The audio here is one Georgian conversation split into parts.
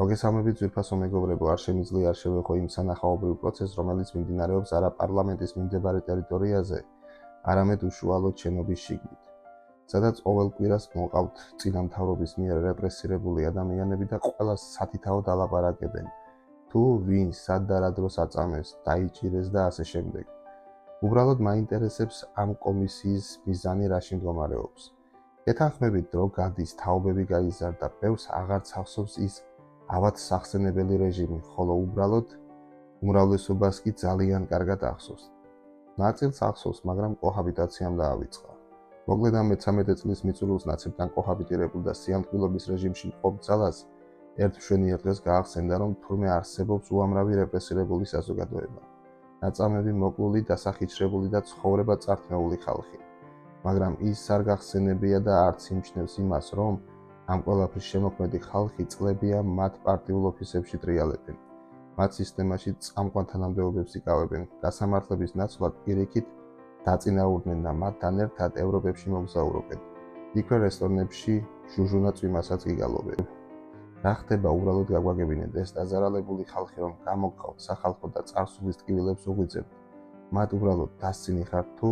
მოგესალმებით ძვირფასო მეგობრებო, არ შემიძლია არ შევეხო იმ სანახაობრივ პროცესს, რომელიც მიმდინარეობს არა პარლამენტის მიმდებარე ტერიტორიაზე, არამედ უშუალოდ შენობის შიგნით, სადაც ყოველ კვირას მოყავთ წინამთავრობის მიერ რეპრესირებული ადამიანები და ყველას სათითაოდ ალაპარაკებენ, თუ ვინ სად და რა დროს აწამეს, დაიჭირეს და ასე შემდეგ. უბრალოდ მაინტერესებს ამ კომისიის მიზანი რაში მდგომარეობს. ეთანხმებით, დრო გადის, თაობები გაიზარდა, ბევრს აღარც ახსოვს ის ავად სახსენებელი რეჟიმი, ხოლო უბრალოდ უმრავლესობას კი ძალიან კარგად ახსოვს. ნაწილს ახსოვს, მაგრამ კოჰაბიტაციამ დაავიწყა. მოკლედ ამ 13 წლის მიწურულს ნაცებთან კოჰაბიტირებულ და სიამტკბილობის რეჟიმში მყოფ ძალას ერთ მშვენიერ დღეს გაახსენდა, რომ თურმე არსებობს უამრავი რეპრესირებული საზოგადოება, ნაწამები მოკლული, დასახიჩრებული და ცხოვრება წართმეული ხალხი. მაგრამ ის არ გახსენებია და არც იმჩნევს იმას, რომ ამ ყველაფრის შემოქმედი ხალხი წლებია მათ პარტიულ ოფისებში ტრიალებენ, მათ სისტემაში წამყვან თანამდებობებს იკავებენ, გასამართლების ნაცვლად პირიქით დაწინაურდნენ და მათთან ერთად ევროპებში მოგზაურობენ. იქვე რესტორნებში ჟუჟუნა წვიმასაც გიგალობენ. რა ხდება, უბრალოდ გაგვაგებინეთ, ეს დაზარალებული ხალხი რომ გამოგყავთ სახალხო და წარსულის ტკივილებს უღვიძებთ, მათ უბრალოდ დასცინი ხართ თუ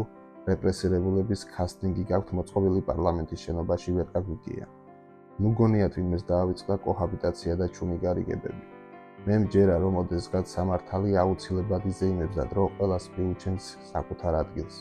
რეპრესირებულების კასტინგი გაქვთ მოწყობილი პარლამენტის შენობაში ვერ გაგვიგია. ნუ გონიათ ვინმეს დაავიწყდა კოჰაბიტაცია და ჩუნი გარიგებები. მე მჯერა, რომ ოდესღაც სამართალი აუცილებლად იზეიმებს და დრო ყველას მიუჩენს საკუთარ ადგილს.